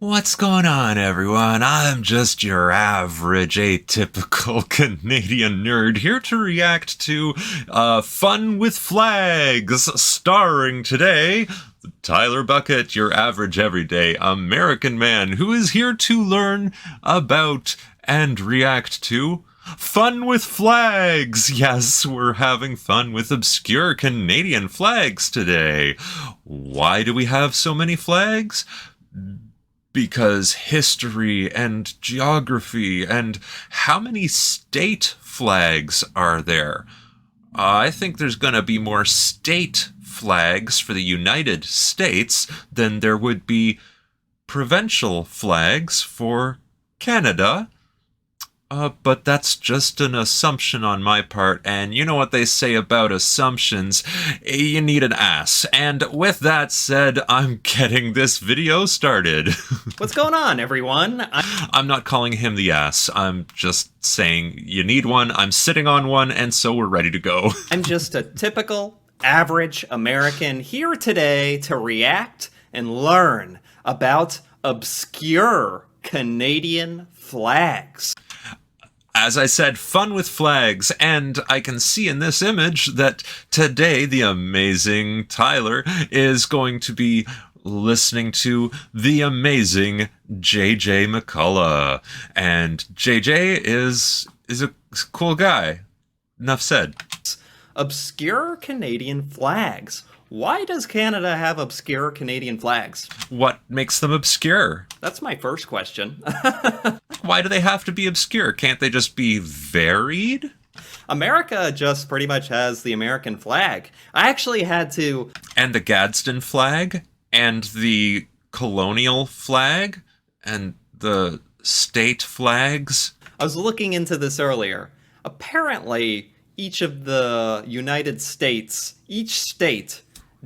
What's going on, everyone? I'm just your average, atypical Canadian nerd here to react to Fun with Flags, starring today Tyler Bucket, your average, everyday American man who is here to learn about and react to Fun with Flags! Yes, we're having fun with obscure Canadian flags today. Why do we have so many flags? Because history and geography and how many state flags are there? I think there's going to be more state flags for the United States than there would be provincial flags for Canada. But that's just an assumption on my part, and you know what they say about assumptions, you need an ass. And with that said, I'm getting this video started. What's going on, everyone? I'm not calling him the ass, I'm just saying you need one, I'm sitting on one, and so we're ready to go. I'm just a typical, average American here today to react and learn about obscure Canadian flags. As I said, fun with flags, and I can see in this image that today the amazing Tyler is going to be listening to the amazing JJ McCullough. And JJ is a cool guy. Enough said. Obscure Canadian flags. Why does Canada have obscure Canadian flags? What makes them obscure? That's my first question. Why do they have to be obscure? Can't they just be varied? America just pretty much has the American flag. I actually had to... And the Gadsden flag, and the colonial flag, and the state flags. I was looking into this earlier. Apparently, each of the United States, each state,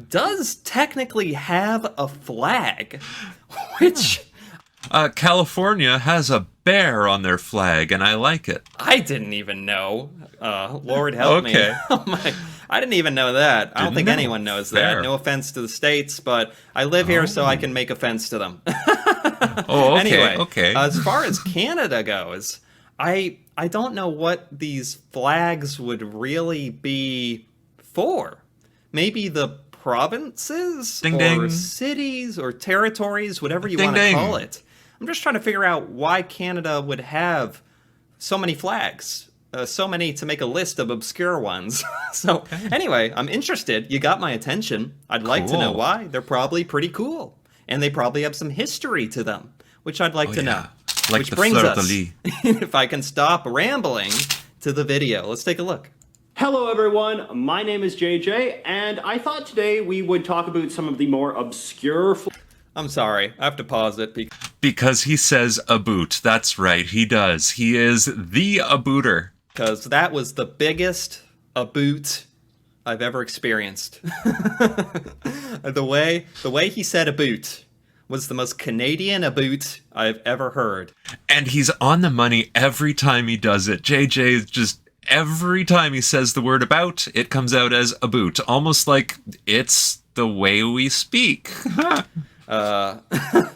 does technically have a flag, which... California has a bear on their flag, and I like it. I didn't even know. Lord help me. Oh my, I didn't even know that. I don't think anyone knows that. No offense to the states, but I live here so I can make offense to them. Oh, okay, anyway, okay. As far as Canada goes, I don't know what these flags would really be for. Maybe the provinces ding, or ding. Cities or territories, whatever you Ding, want to ding. call it. I'm just trying to figure out why Canada would have so many flags, so many to make a list of obscure ones. So anyway, I'm interested. You got my attention. I'd like to know why. They're probably pretty cool, and they probably have some history to them, which I'd like to know. Like which the brings us, fleur-de-lis. if I can stop rambling, to the video. Let's take a look. Hello everyone, my name is JJ, and I thought today we would talk about some of the more obscure... I'm sorry, I have to pause it because he says a boot. That's right, he does. He is the abooter. Because that was the biggest aboot I've ever experienced. The way he said aboot was the most Canadian aboot I've ever heard. And he's on the money every time he does it. JJ is just... Every time he says the word about, it comes out as a boot. Almost like it's the way we speak.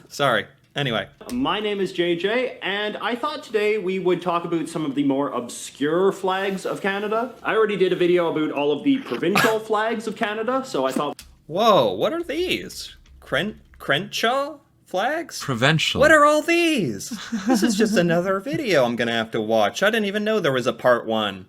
Sorry. Anyway. My name is JJ, and I thought today we would talk about some of the more obscure flags of Canada. I already did a video about all of the provincial flags of Canada, so I thought... Whoa, what are these? Crenshaw flags? Provincial. What are all these? This is just another video I'm gonna have to watch. I didn't even know there was a part 1.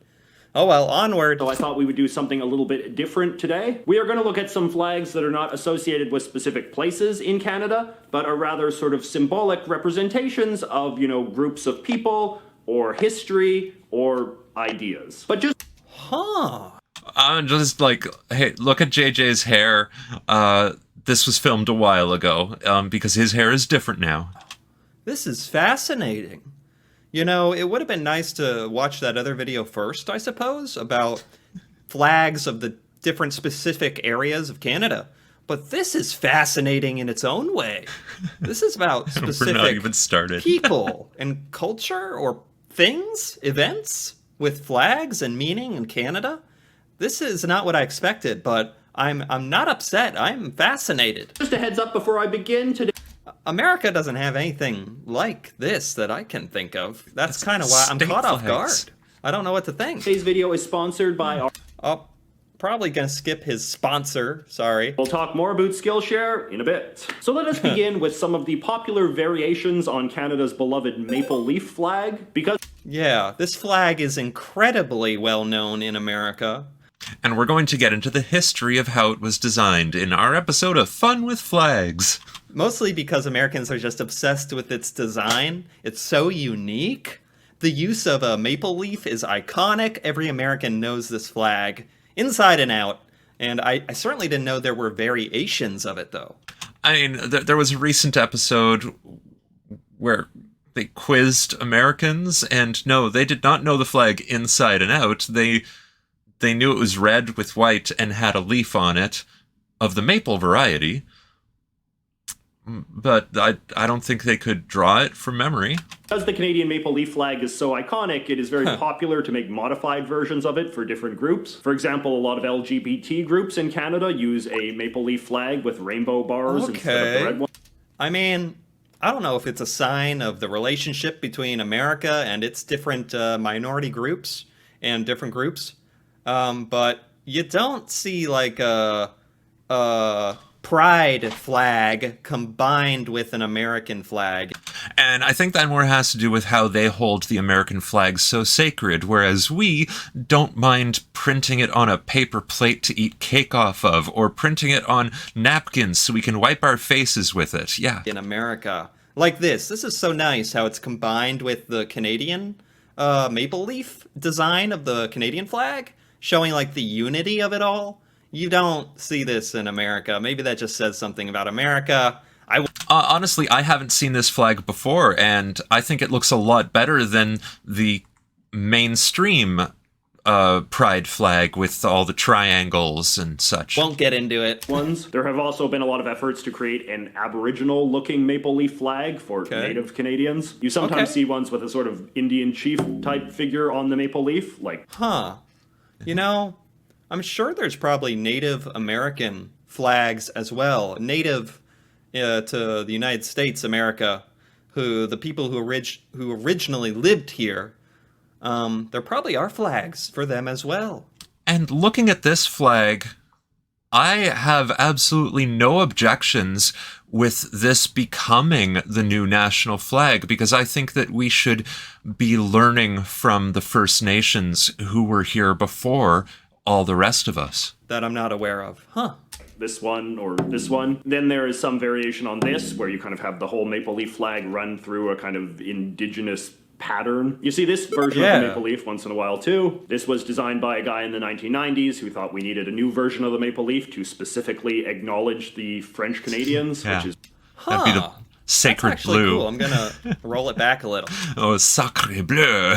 Oh well, onward. So I thought we would do something a little bit different today. We are going to look at some flags that are not associated with specific places in Canada, but are rather sort of symbolic representations of, you know, groups of people, or history, or ideas. But just... Huh. I'm just like, hey, look at JJ's hair. This was filmed a while ago, because his hair is different now. This is fascinating. You know, it would have been nice to watch that other video first, I suppose, about flags of the different specific areas of Canada. But this is fascinating in its own way. This is about specific We're not even started. people and culture or things, events with flags and meaning in Canada. This is not what I expected, but I'm not upset. I'm fascinated. Just a heads up before I begin today. America doesn't have anything like this that I can think of. That's It's kind of why I'm state caught off flags. guard. I don't know what to think. Today's video is sponsored by our... Oh, probably gonna skip his sponsor. Sorry. We'll talk more about Skillshare in a bit. So let us begin with some of the popular variations on Canada's beloved maple leaf flag, because Yeah, this flag is incredibly well known in America. And we're going to get into the history of how it was designed in our episode of Fun with Flags. Mostly because Americans are just obsessed with its design. It's so unique. The use of a maple leaf is iconic. Every American knows this flag inside and out. And I certainly didn't know there were variations of it, though. I mean, there was a recent episode where they quizzed Americans, and no, they did not know the flag inside and out. They knew it was red with white and had a leaf on it of the maple variety. But I don't think they could draw it from memory. because the Canadian maple leaf flag is so iconic, it is very popular to make modified versions of it for different groups. For example, a lot of LGBT groups in Canada use a maple leaf flag with rainbow bars instead of the red one. I mean, I don't know if it's a sign of the relationship between America and its different minority groups and different groups, but you don't see like a pride flag combined with an American flag. And I think that more has to do with how they hold the American flag so sacred, whereas we don't mind printing it on a paper plate to eat cake off of, or printing it on napkins so we can wipe our faces with it. Yeah. In America. Like this. This is so nice how it's combined with the Canadian maple leaf design of the Canadian flag, showing like the unity of it all. You don't see this in America. Maybe that just says something about America. Honestly, I haven't seen this flag before, and I think it looks a lot better than the mainstream pride flag with all the triangles and such. Won't get into it. There have also been a lot of efforts to create an Aboriginal-looking maple leaf flag for Native Canadians. You sometimes see ones with a sort of Indian chief type figure on the maple leaf, like... You know, I'm sure there's probably Native American flags as well. Native to the United States, America, the people who originally lived here, there probably are flags for them as well. And looking at this flag, I have absolutely no objections with this becoming the new national flag, because I think that we should be learning from the First Nations who were here before all the rest of us. That I'm not aware of. This one or this one. Then there is some variation on this, where you kind of have the whole maple leaf flag run through a kind of indigenous pattern. You see this version of the maple leaf once in a while too. This was designed by a guy in the 1990s who thought we needed a new version of the maple leaf to specifically acknowledge the French Canadians, which is... That'd be the sacred That's actually blue. cool. I'm gonna roll it back a little. Oh, sacre bleu.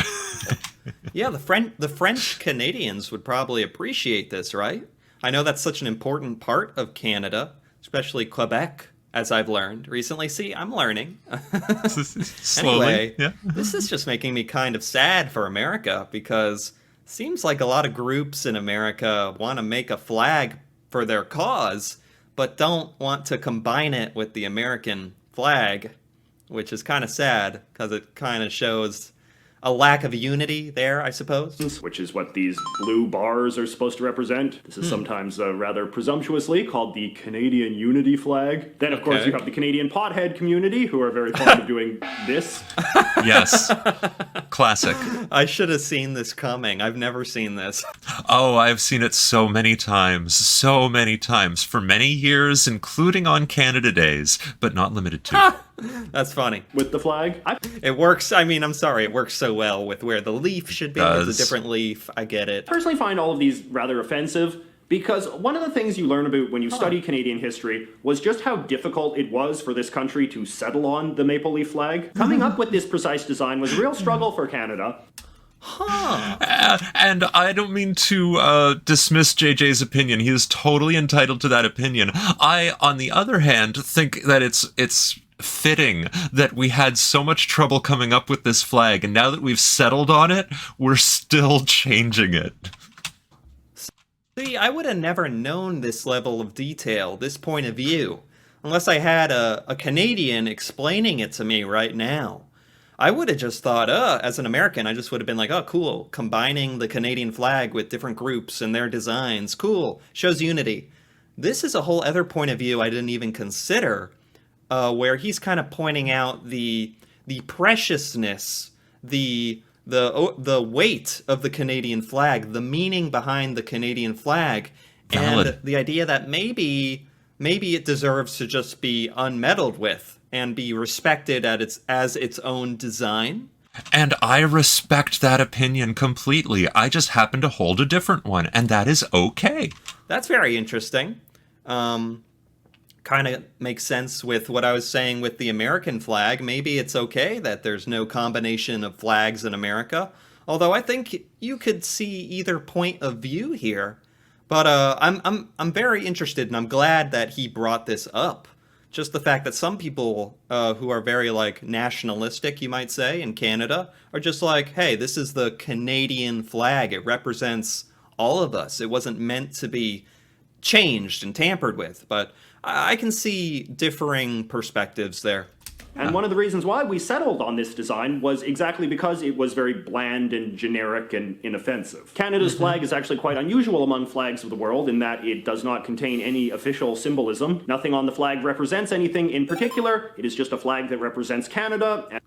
Yeah, the French Canadians would probably appreciate this, right? I know that's such an important part of Canada, especially Quebec, as I've learned recently. See, I'm learning. Slowly. Anyway, Yeah. This is just making me kind of sad for America, because it seems like a lot of groups in America want to make a flag for their cause, but don't want to combine it with the American flag, which is kind of sad, because it kind of shows a lack of unity there, I suppose. which is what these blue bars are supposed to represent. This is sometimes rather presumptuously called the Canadian Unity flag. Then, of course, you have the Canadian pothead community, who are very fond of doing this. Yes. Classic. I should have seen this coming. I've never seen this. Oh, I've seen it so many times, for many years, including on Canada Days, but not limited to. That's funny. With the flag. It works. I mean, I'm sorry. It works so well with where the leaf should be. It's a different leaf. I get it. Personally find all of these rather offensive, because one of the things you learn about when you study Canadian history was just how difficult it was for this country to settle on the maple leaf flag. Coming up with this precise design was a real struggle for Canada. And I don't mean to dismiss JJ's opinion. He is totally entitled to that opinion. I, on the other hand, think that it's fitting that we had so much trouble coming up with this flag, and now that we've settled on it, we're still changing it. See, I would have never known this level of detail, this point of view. unless I had a Canadian explaining it to me right now. I would have just thought, as an American, I just would have been like, oh, cool, combining the Canadian flag with different groups and their designs, cool, shows unity. This is a whole other point of view I didn't even consider, where he's kind of pointing out the preciousness, the weight of the Canadian flag, the meaning behind the Canadian flag, Valid. and the idea that maybe it deserves to just be unmeddled with and be respected as its own design. And I respect that opinion completely. I just happen to hold a different one, and that is okay. That's very interesting. Kind of makes sense with what I was saying with the American flag. Maybe it's okay that there's no combination of flags in America. Although I think you could see either point of view here. But I'm very interested, and I'm glad that he brought this up. Just the fact that some people who are very, like, nationalistic, you might say, in Canada, are just like, hey, this is the Canadian flag. It represents all of us. It wasn't meant to be changed and tampered with. But I can see differing perspectives there. And one of the reasons why we settled on this design was exactly because it was very bland and generic and inoffensive. Canada's flag is actually quite unusual among flags of the world in that it does not contain any official symbolism. Nothing on the flag represents anything in particular. It is just a flag that represents Canada.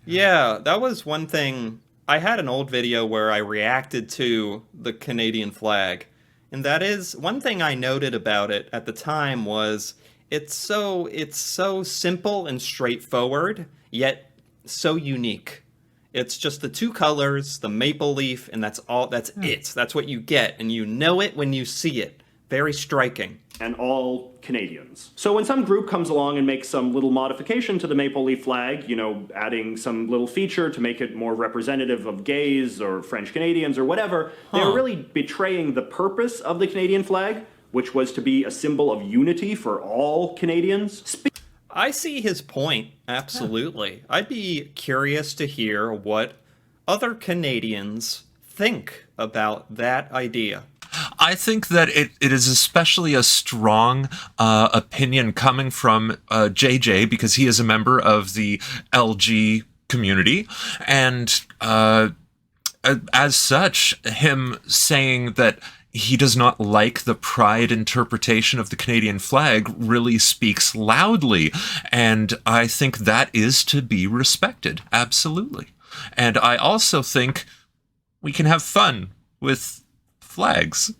Yeah, that was one thing. I had an old video where I reacted to the Canadian flag. And that is, one thing I noted about it at the time was it's so simple and straightforward, yet so unique. It's just the two colors, the maple leaf, and that's all. That's it. That's what you get, and you know it when you see it. Very striking. And all Canadians. So when some group comes along and makes some little modification to the maple leaf flag, you know, adding some little feature to make it more representative of gays or French Canadians or whatever, they're really betraying the purpose of the Canadian flag, which was to be a symbol of unity for all Canadians. I see his point, absolutely. I'd be curious to hear what other Canadians think about that idea. I think that it is especially a strong opinion coming from JJ, because he is a member of the LG community, and as such, him saying that he does not like the pride interpretation of the Canadian flag really speaks loudly, and I think that is to be respected, absolutely. And I also think we can have fun with flags.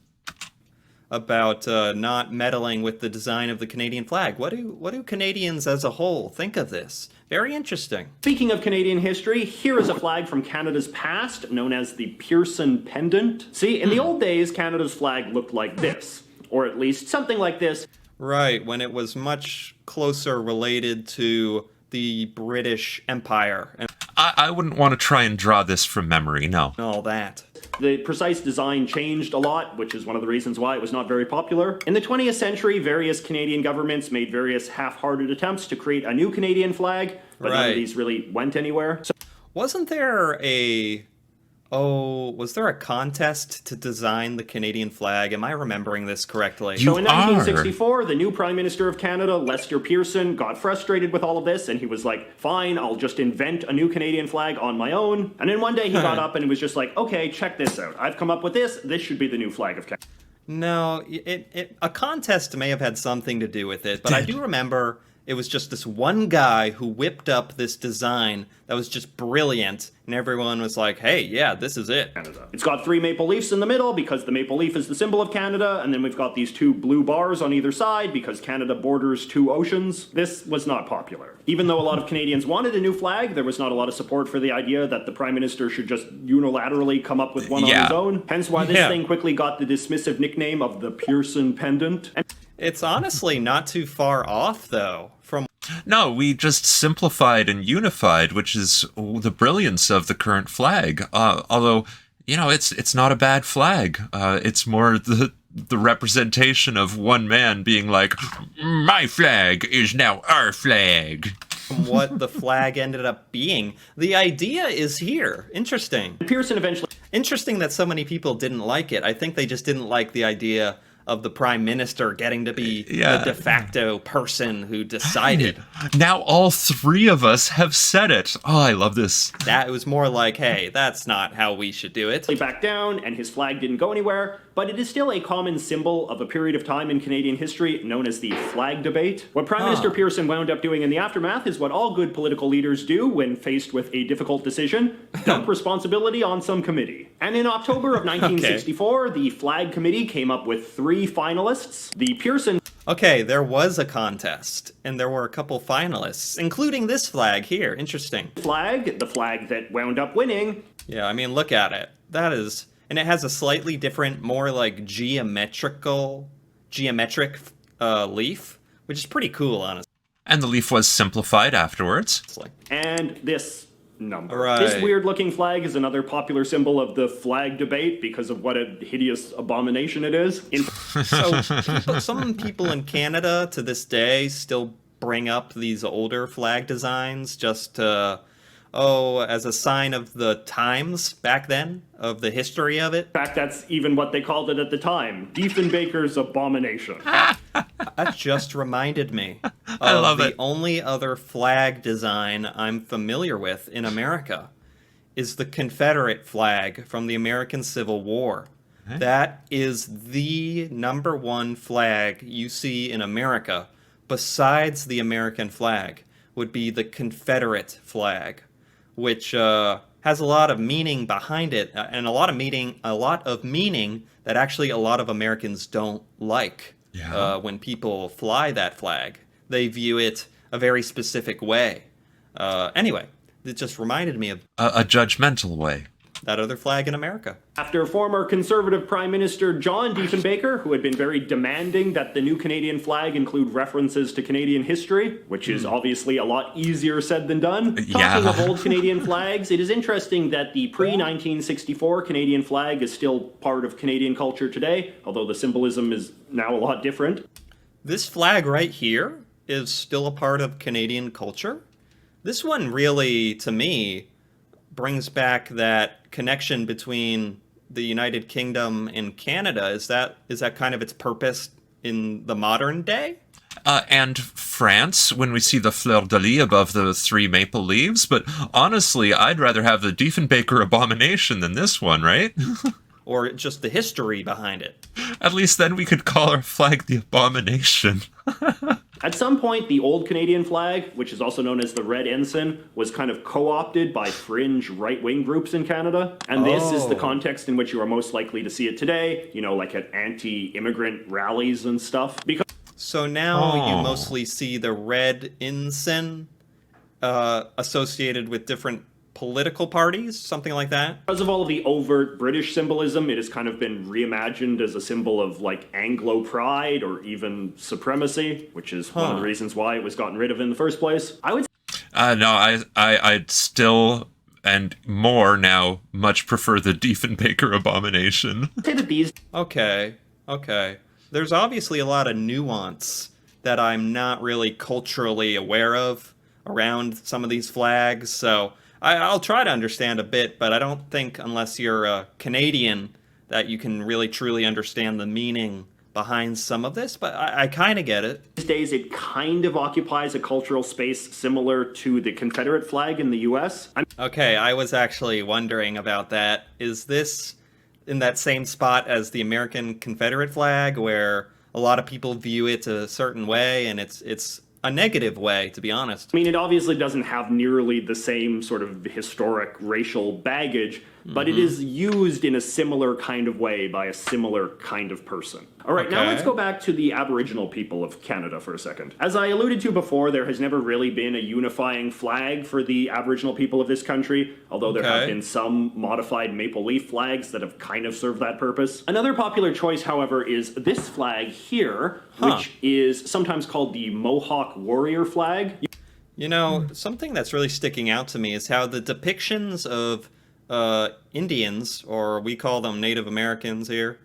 About not meddling with the design of the Canadian flag. What do Canadians as a whole think of this? Very interesting. Speaking of Canadian history, here is a flag from Canada's past, known as the Pearson Pendant. See, in the old days, Canada's flag looked like this, or at least something like this. Right, when it was much closer related to the British Empire and I wouldn't want to try and draw this from memory, no. all that. The precise design changed a lot, which is one of the reasons why it was not very popular. In the 20th century, various Canadian governments made various half-hearted attempts to create a new Canadian flag, but none of these really went anywhere. So Wasn't there was there a contest to design the Canadian flag? Am I remembering this correctly? So in 1964, the new Prime Minister of Canada, Lester Pearson, got frustrated with all of this, and he was like, fine, I'll just invent a new Canadian flag on my own. And then one day he got up and he was just like, okay, check this out. I've come up with this. This should be the new flag of Canada. No, a contest may have had something to do with it, but I do remember it was just this one guy who whipped up this design that was just brilliant, and everyone was like, hey, yeah, this is it. Canada. It's got 3 maple leafs in the middle because the maple leaf is the symbol of Canada, and then we've got these 2 blue bars on either side because Canada borders 2 oceans. This was not popular. Even though a lot of Canadians wanted a new flag, there was not a lot of support for the idea that the Prime Minister should just unilaterally come up with one on his own. Hence why this thing quickly got the dismissive nickname of the Pearson Pendant. It's honestly not too far off, though, from... No, we just simplified and unified, which is the brilliance of the current flag. Although, you know, it's not a bad flag. It's more the representation of one man being like, my flag is now our flag. From what the flag ended up being. The idea is here. Interesting. Pearson eventually... Interesting that so many people didn't like it. I think they just didn't like the idea of the prime minister getting to be Yeah. the de facto person who decided. Now all three of us have said it. Oh, I love this. That it was more like, hey, that's not how we should do it. Back down, and his flag didn't go anywhere, but it is still a common symbol of a period of time in Canadian history known as the flag debate. What Prime Minister Pearson wound up doing in the aftermath is what all good political leaders do when faced with a difficult decision: dump responsibility on some committee. And in October of 1964, the Flag Committee came up with 3 finalists. The Pearson Okay, there was a contest, and there were a couple finalists, including this flag here. Interesting. flag, the flag that wound up winning, Yeah, I mean, look at it. That is... And it has a slightly different, more like geometric leaf, which is pretty cool, honestly. And the leaf was simplified afterwards. and this number. Right. This weird-looking flag is another popular symbol of the flag debate because of what a hideous abomination it is. So some people in Canada to this day still bring up these older flag designs just to, as a sign of the times back then, of the history of it. In fact, that's even what they called it at the time. Diefenbaker's abomination. That just reminded me of I love the it. only other flag design I'm familiar with in America is the Confederate flag from the American Civil War. That is the #1 flag you see in America, besides the American flag, would be the Confederate flag, which has a lot of meaning behind it, and a lot of meaning that actually a lot of Americans don't like. Yeah. When people fly that flag, they view it a very specific way. Anyway, it just reminded me of A judgmental way. that other flag in America. After former Conservative Prime Minister John Diefenbaker, who had been very demanding that the new Canadian flag include references to Canadian history, which is obviously a lot easier said than done. Yeah. Talking of old Canadian flags, it is interesting that the pre-1964 Canadian flag is still part of Canadian culture today, although the symbolism is now a lot different. This flag right here is still a part of Canadian culture. This one really, to me, brings back that connection between the United Kingdom and Canada. Is that kind of its purpose in the modern day? And France, when we see the fleur de lis above the 3 maple leaves. But honestly, I'd rather have the Diefenbaker abomination than this one, right? Or just the history behind it? At least then we could call our flag the abomination. At some point, the old Canadian flag, which is also known as the Red Ensign, was kind of co-opted by fringe right-wing groups in Canada. And this is the context in which you are most likely to see it today, like at anti-immigrant rallies and stuff. So now you mostly see the red ensign associated with different political parties, something like that? Because of all of the overt British symbolism, it has kind of been reimagined as a symbol of, like, Anglo pride or even supremacy, which is one of the reasons why it was gotten rid of in the first place. I would No, I'd still, and more now, much prefer the Diefenbaker abomination. say that these Okay. There's obviously a lot of nuance that I'm not really culturally aware of around some of these flags, so I'll try to understand a bit, but I don't think unless you're a Canadian that you can really truly understand the meaning behind some of this, but I kind of get it. These days, it kind of occupies a cultural space similar to the Confederate flag in the U.S. Okay, I was actually wondering about that. Is this in that same spot as the American Confederate flag, where a lot of people view it a certain way, and it's a negative way, to be honest? I mean, it obviously doesn't have nearly the same sort of historic racial baggage, but it is used in a similar kind of way by a similar kind of person. All right, now Okay. let's go back to the Aboriginal people of Canada for a second. As I alluded to before, there has never really been a unifying flag for the Aboriginal people of this country, although there have Okay. been some modified maple leaf flags that have kind of served that purpose. Another popular choice, however, is this flag here, which is sometimes called the Mohawk warrior flag. You know, something that's really sticking out to me is how the depictions of Indians, or we call them Native Americans here,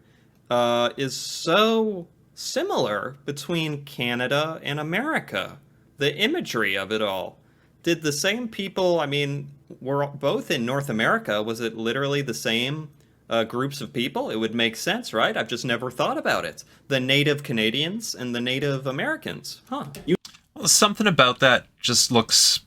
is so similar between Canada and America. The imagery of it all. Did the same people, I mean, we're both in North America, was it literally the same groups of people, it would make sense, right? I've just never thought about it. The Native Canadians and the Native Americans. Huh. Well, something about that just looks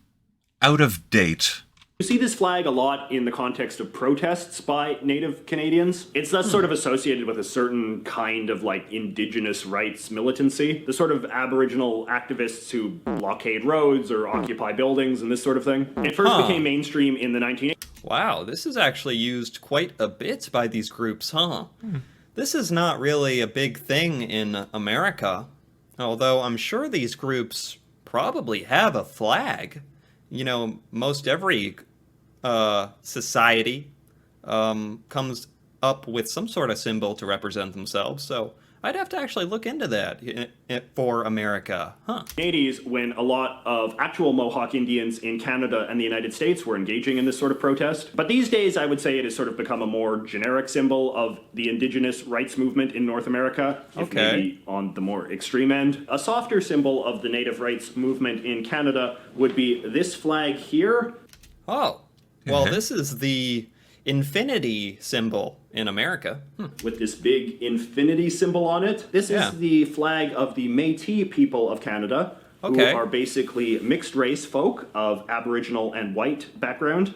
out of date. You see this flag a lot in the context of protests by Native Canadians. It's thus sort of associated with a certain kind of like indigenous rights militancy. The sort of Aboriginal activists who blockade roads or occupy buildings and this sort of thing. It first became mainstream in the 1980s. Wow, this is actually used quite a bit by these groups, huh? This is not really a big thing in America, although I'm sure these groups probably have a flag. You know, most every society comes up with some sort of symbol to represent themselves, so I'd have to actually look into that for America. Huh. 80s, when a lot of actual Mohawk Indians in Canada and the United States were engaging in this sort of protest. But these days, I would say it has sort of become a more generic symbol of the indigenous rights movement in North America, if maybe on the more extreme end. A softer symbol of the native rights movement in Canada would be this flag here. Oh, well, this is the infinity symbol in America. With this big infinity symbol on it. This is the flag of the Métis people of Canada, who are basically mixed race folk of Aboriginal and white background.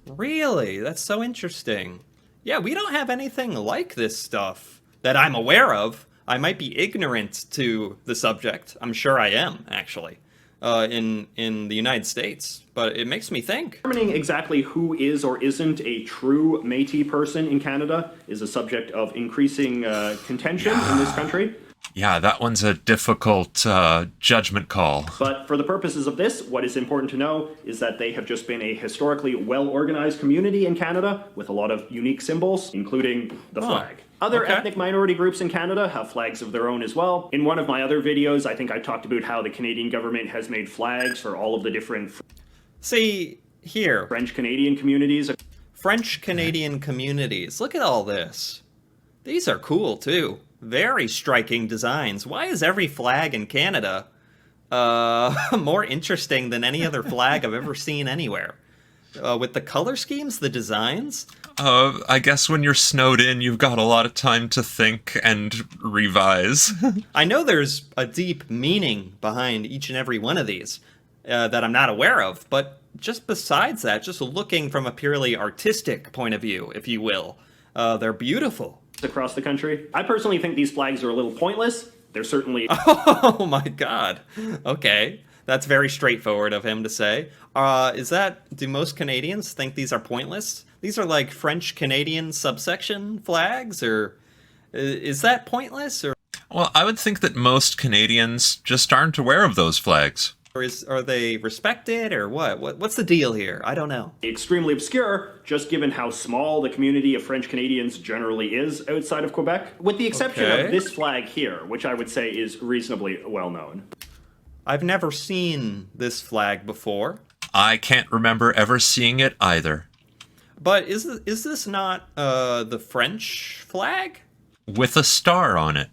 Really? That's so interesting. Yeah, we don't have anything like this stuff that I'm aware of. I might be ignorant to the subject. I'm sure I am, actually, in the United States. But it makes me think. Determining exactly who is or isn't a true Métis person in Canada is a subject of increasing contention in this country. Yeah, that one's a difficult judgment call. But for the purposes of this, what is important to know is that they have just been a historically well-organized community in Canada with a lot of unique symbols, including the flag. Other ethnic minority groups in Canada have flags of their own as well. In one of my other videos, I think I talked about how the Canadian government has made flags for all of the different See, here. French-Canadian communities. French-Canadian communities. Look at all this. These are cool, too. Very striking designs. Why is every flag in Canada more interesting than any other flag I've ever seen anywhere? With the color schemes, the designs? I guess when you're snowed in, you've got a lot of time to think and revise. I know there's a deep meaning behind each and every one of these that I'm not aware of, but just besides that, just looking from a purely artistic point of view, if you will, they're beautiful. Across the country. I personally think these flags are a little pointless. They're certainly... Oh my god. Okay. That's very straightforward of him to say. Do most Canadians think these are pointless? These are like French-Canadian subsection flags, or is that pointless? Or Well, I would think that most Canadians just aren't aware of those flags. Or are they respected, or what? What's the deal here? I don't know. Extremely obscure, just given how small the community of French Canadians generally is outside of Quebec, with the exception of this flag here, which I would say is reasonably well known. I've never seen this flag before. I can't remember ever seeing it either. But is this not the French flag? With a star on it.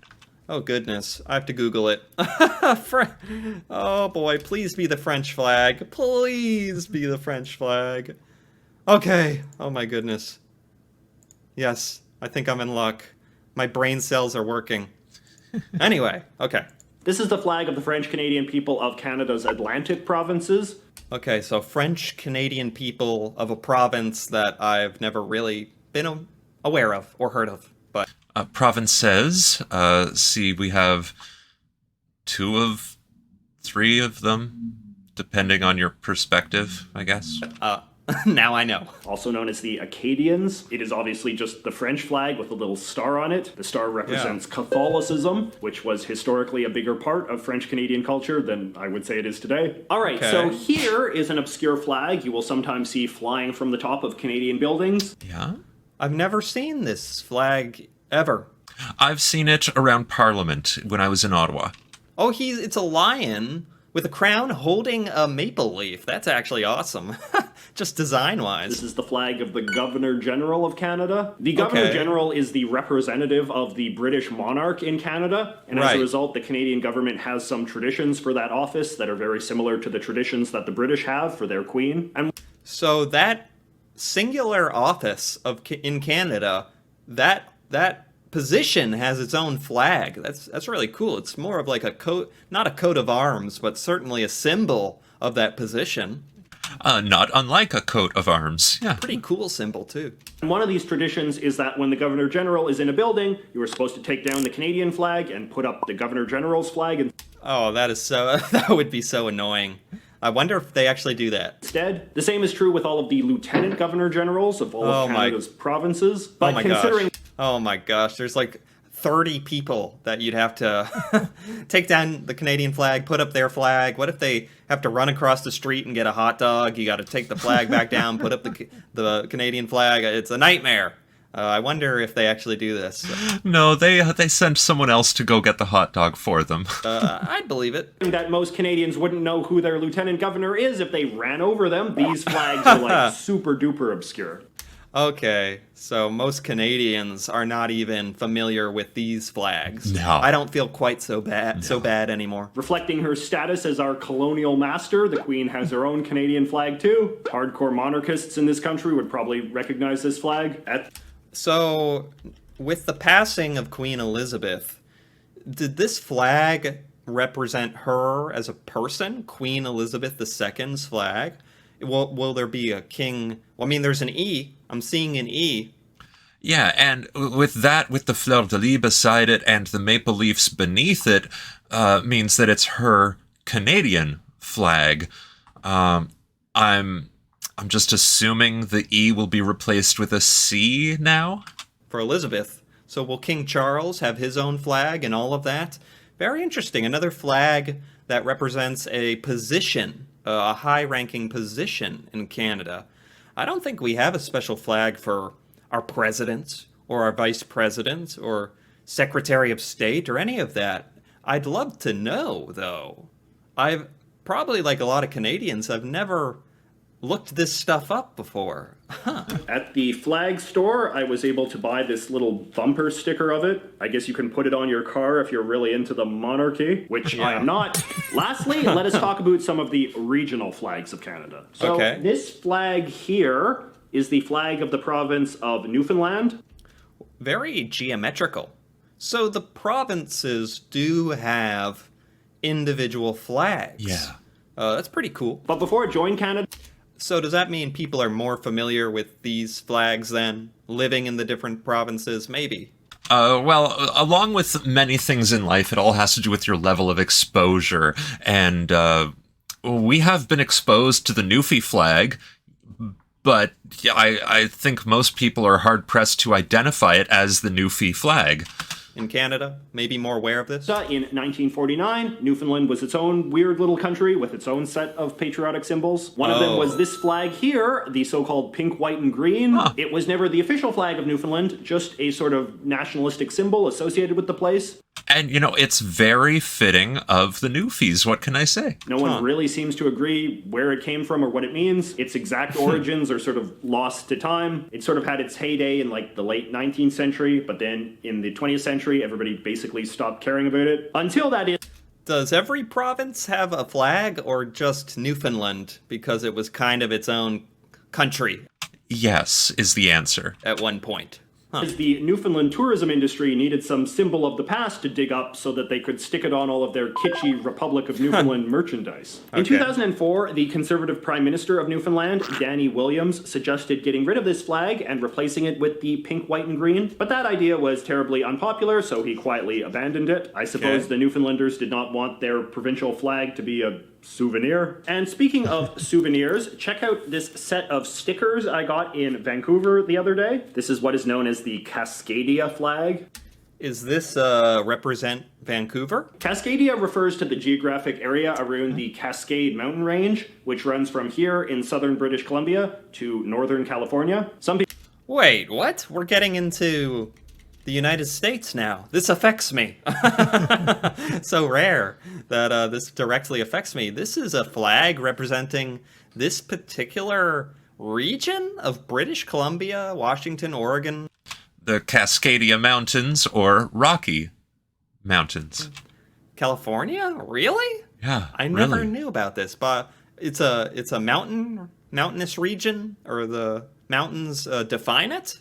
Oh goodness, I have to Google it. Oh boy, please be the French flag. Please be the French flag. Okay, oh my goodness. Yes, I think I'm in luck. My brain cells are working. Anyway, okay. This is the flag of the French-Canadian people of Canada's Atlantic provinces. Okay, so French-Canadian people of a province that I've never really been aware of or heard of, but... Provinces. See, we have 2 of 3 of them, depending on your perspective, I guess. Now I know. Also known as the Acadians. It is obviously just the French flag with a little star on it. The star represents Catholicism, which was historically a bigger part of French-Canadian culture than I would say it is today. All right, so here is an obscure flag you will sometimes see flying from the top of Canadian buildings. Yeah? I've never seen this flag ever. I've seen it around Parliament when I was in Ottawa. Oh, it's a lion with a crown holding a maple leaf. That's actually awesome. Just design-wise. This is the flag of the Governor-General of Canada. The Governor-General is the representative of the British monarch in Canada, and as a result, the Canadian government has some traditions for that office that are very similar to the traditions that the British have for their queen. And so that singular office in Canada that position has its own flag. That's really cool. It's more of like a coat, not a coat of arms, but certainly a symbol of that position. Not unlike a coat of arms. Yeah. Pretty cool symbol, too. And one of these traditions is that when the Governor General is in a building, you are supposed to take down the Canadian flag and put up the Governor General's flag and Oh, that is so... that would be so annoying. I wonder if they actually do that. instead. The same is true with all of the Lieutenant Governor Generals of all of Canada's provinces. But considering... Oh my gosh, there's like 30 people that you'd have to take down the Canadian flag, put up their flag. What if they have to run across the street and get a hot dog? You got to take the flag back down, put up the Canadian flag. It's a nightmare. I wonder if they actually do this. No, they sent someone else to go get the hot dog for them. I'd believe it. that most Canadians wouldn't know who their Lieutenant Governor is if they ran over them, these flags are like super duper obscure. Okay, so most Canadians are not even familiar with these flags. No. I don't feel quite so bad anymore. Reflecting her status as our colonial master, the Queen has her own Canadian flag too. Hardcore monarchists in this country would probably recognize this flag. So, with the passing of Queen Elizabeth, did this flag represent her as a person? Queen Elizabeth II's flag? Will there be a king? Well, I mean, there's an E. I'm seeing an E. Yeah, and with that, with the fleur-de-lis beside it and the maple leafs beneath it, means that it's her Canadian flag. I'm just assuming the E will be replaced with a C now? For Elizabeth. So will King Charles have his own flag and all of that? Very interesting. Another flag that represents a position, a high-ranking position in Canada. I don't think we have a special flag for our president or our vice president or secretary of state or any of that. I'd love to know, though. I've probably, like a lot of Canadians, I've never looked this stuff up before. At the flag store, I was able to buy this little bumper sticker of it. I guess you can put it on your car if you're really into the monarchy, which I am not. Lastly, let us talk about some of the regional flags of Canada. So this flag here is the flag of the province of Newfoundland. Very geometrical. So the provinces do have individual flags. Yeah. That's pretty cool. But before it joined Canada... So does that mean people are more familiar with these flags than living in the different provinces? Maybe. Well, along with many things in life, it all has to do with your level of exposure. And we have been exposed to the Newfie flag, but I think most people are hard-pressed to identify it as the Newfie flag. In Canada, maybe more aware of this? In 1949, Newfoundland was its own weird little country with its own set of patriotic symbols. One of them was this flag here, the so-called pink, white, and green. It was never the official flag of Newfoundland, just a sort of nationalistic symbol associated with the place. And, you know, it's very fitting of the Newfies, what can I say? No one really seems to agree where it came from or what it means. Its exact origins are sort of lost to time. It sort of had its heyday in like the late 19th century, but then in the 20th century, everybody basically stopped caring about it. Until that is... Does every province have a flag or just Newfoundland because it was kind of its own country? Yes, is the answer. At one point. As the Newfoundland tourism industry needed some symbol of the past to dig up so that they could stick it on all of their kitschy Republic of Newfoundland merchandise. In 2004, the Conservative Prime Minister of Newfoundland, Danny Williams, suggested getting rid of this flag and replacing it with the pink, white, and green. But that idea was terribly unpopular, so he quietly abandoned it. I suppose the Newfoundlanders did not want their provincial flag to be a souvenir. And speaking of souvenirs, check out this set of stickers I got in Vancouver the other day. This is what is known as the Cascadia flag. Is this represent Vancouver? Cascadia refers to the geographic area around the Cascade Mountain Range, which runs from here in southern British Columbia to northern California. Wait, what? We're getting into the United States now. This affects me. So rare that this directly affects me. This is a flag representing this particular region of British Columbia, Washington, Oregon. The Cascadia Mountains or Rocky Mountains. California? Really? Yeah, I never knew about this, but it's a mountainous region, or the mountains define it?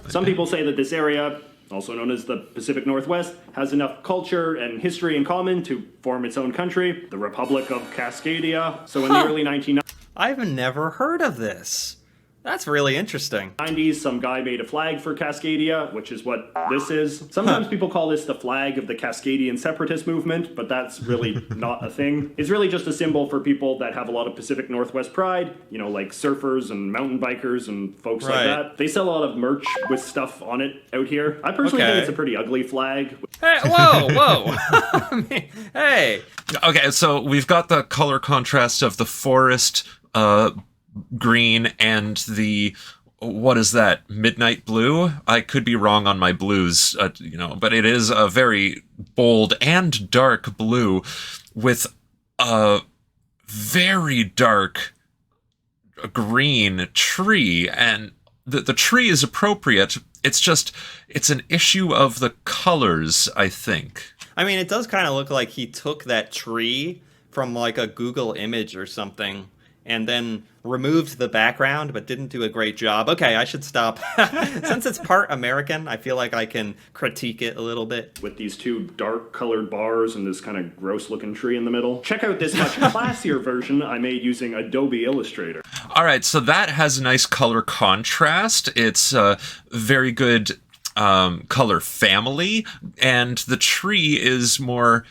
Some people say that this area, also known as the Pacific Northwest, has enough culture and history in common to form its own country, the Republic of Cascadia. So in the early 1990s, I've never heard of this. That's really interesting. some guy made a flag for Cascadia, which is what this is. Sometimes people call this the flag of the Cascadian separatist movement, but that's really not a thing. It's really just a symbol for people that have a lot of Pacific Northwest pride, you know, like surfers and mountain bikers and folks like that. They sell a lot of merch with stuff on it out here. I personally think it's a pretty ugly flag. Hey, whoa. I mean, hey. Okay, so we've got the color contrast of the forest, green, and the, what is that, midnight blue? I could be wrong on my blues, but it is a very bold and dark blue with a very dark green tree, and the tree is appropriate. It's an issue of the colors, I think. I mean, it does kind of look like he took that tree from like a Google image or something and then removed the background, but didn't do a great job. Okay, I should stop. Since it's part American, I feel like I can critique it a little bit. With these two dark colored bars and this kind of gross looking tree in the middle. Check out this much classier version I made using Adobe Illustrator. All right, so that has a nice color contrast. It's a very good color family, and the tree is more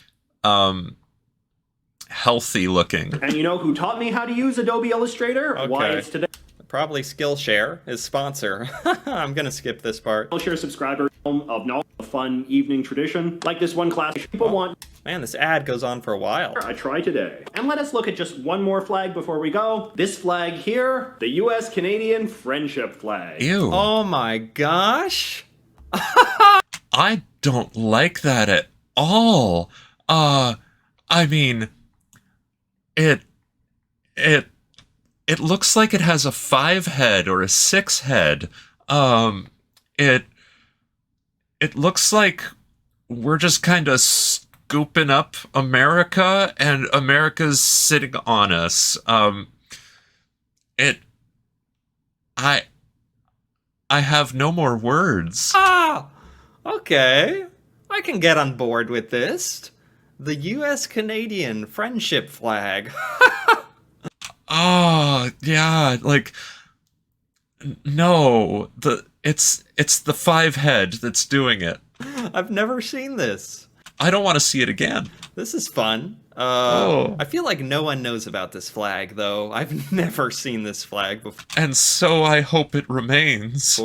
healthy looking. And you know who taught me how to use Adobe Illustrator? Okay. Why it's today. Probably Skillshare, his sponsor. I'm gonna skip this part. Skillshare subscriber of knowledge, a fun evening tradition. Like this one class people want. Man, this ad goes on for a while. I try today. And let us look at just one more flag before we go. This flag here, the US-Canadian friendship flag. Ew. Oh my gosh. I don't like that at all. I mean, it looks like it has a 5 head or a 6 head. It looks like we're just kind of scooping up America, and America's sitting on us. I have no more words. Ah, okay. I can get on board with this. The US-Canadian friendship flag. Oh, yeah, like, no, it's the 5 head that's doing it. I've never seen this. I don't want to see it again. This is fun. Oh. I feel like no one knows about this flag, though. I've never seen this flag before. And so I hope it remains.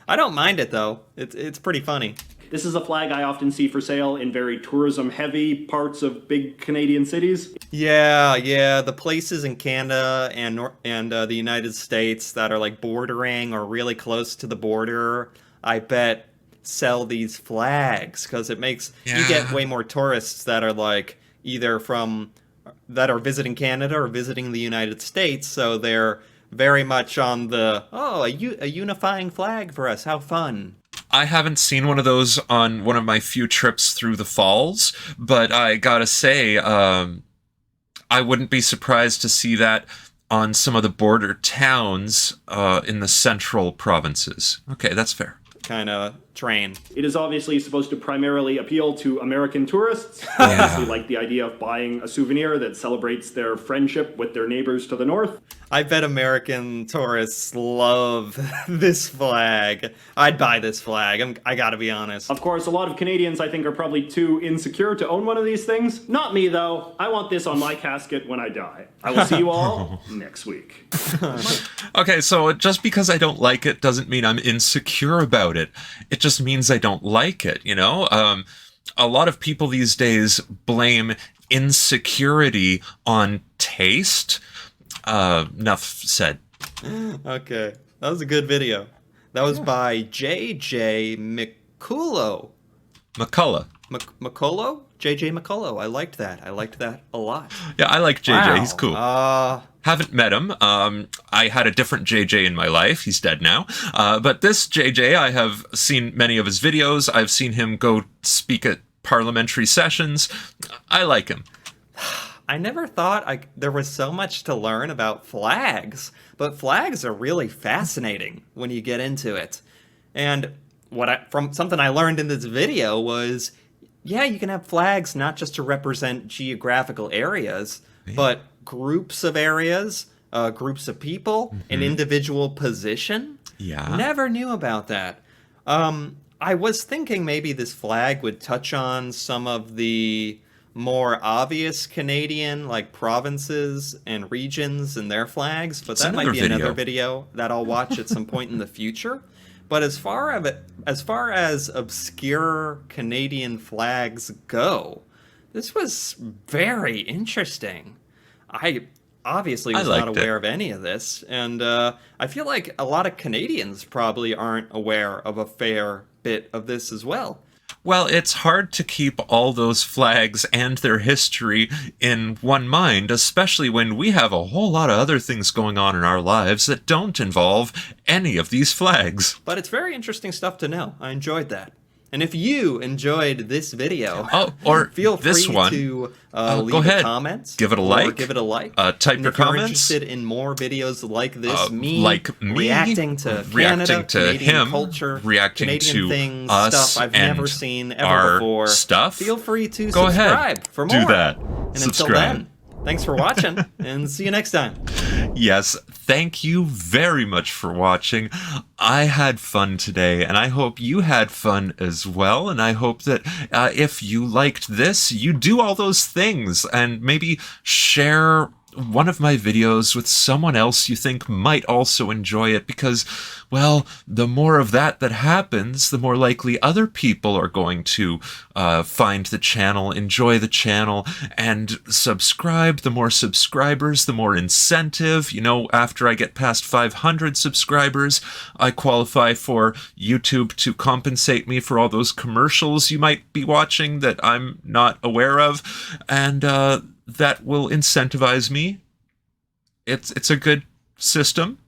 I don't mind it, though. It's pretty funny. This is a flag I often see for sale in very tourism-heavy parts of big Canadian cities. Yeah, the places in Canada and the United States that are like bordering or really close to the border, I bet sell these flags because it makes you get way more tourists that are like either that are visiting Canada or visiting the United States, so they're very much on the a unifying flag for us. How fun. I haven't seen one of those on one of my few trips through the falls, but I gotta say, I wouldn't be surprised to see that on some of the border towns in the central provinces. Okay, that's fair. Kind of train. It is obviously supposed to primarily appeal to American tourists. Obviously like the idea of buying a souvenir that celebrates their friendship with their neighbors to the north. I bet American tourists love this flag. I'd buy this flag. I gotta be honest. Of course, a lot of Canadians, I think, are probably too insecure to own one of these things. Not me, though. I want this on my casket when I die. I will see you all next week. Okay, so just because I don't like it doesn't mean I'm insecure about it. It just means I don't like it, you know? A lot of people these days blame insecurity on taste. Enough said. Okay, that was a good video. That was by JJ McCullough. McCullough? JJ McCullough. I liked that. I liked that a lot. Yeah, I like JJ. Wow. He's cool. Haven't met him. I had a different JJ in my life. He's dead now. But this JJ, I have seen many of his videos. I've seen him go speak at parliamentary sessions. I like him. I never thought there was so much to learn about flags, but flags are really fascinating when you get into it. And from something I learned in this video was, yeah, you can have flags not just to represent geographical areas, but groups of areas, groups of people, an individual position. Yeah. Never knew about that. I was thinking maybe this flag would touch on some of the more obvious Canadian, like, provinces and regions and their flags, but that might be another video that I'll watch at some point in the future. But as far as obscure Canadian flags go, this was very interesting. I obviously was not aware of any of this, and I feel like a lot of Canadians probably aren't aware of a fair bit of this as well. Well, it's hard to keep all those flags and their history in one mind, especially when we have a whole lot of other things going on in our lives that don't involve any of these flags. But it's very interesting stuff to know. I enjoyed that. And if you enjoyed this video, or feel this free one, to go ahead. comments. Give it a like. Give it a like. Type and your if you're comments. Interested in more videos like this, like me reacting to reacting Canada, to Canadian him, culture, reacting Canadian to things, us stuff I've and never seen ever our before. Stuff. Feel free to go subscribe ahead. for more. Do that. And subscribe. until then, thanks for watching, and see you next time. Yes, thank you very much for watching. I had fun today, and I hope you had fun as well. And I hope that if you liked this, you do all those things and maybe share one of my videos with someone else you think might also enjoy it, because, well, the more of that happens, the more likely other people are going to find the channel, enjoy the channel, and subscribe. The more subscribers, the more incentive. You know, after I get past 500 subscribers, I qualify for YouTube to compensate me for all those commercials you might be watching that I'm not aware of, and that will incentivize me. It's a good system.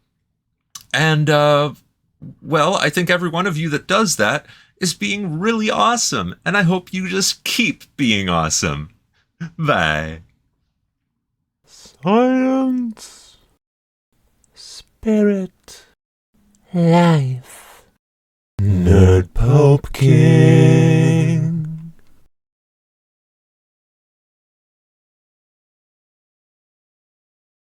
And, well, I think every one of you that does that is being really awesome. And I hope you just keep being awesome. Bye. Science. Spirit. Life. Nerd Pumpkin.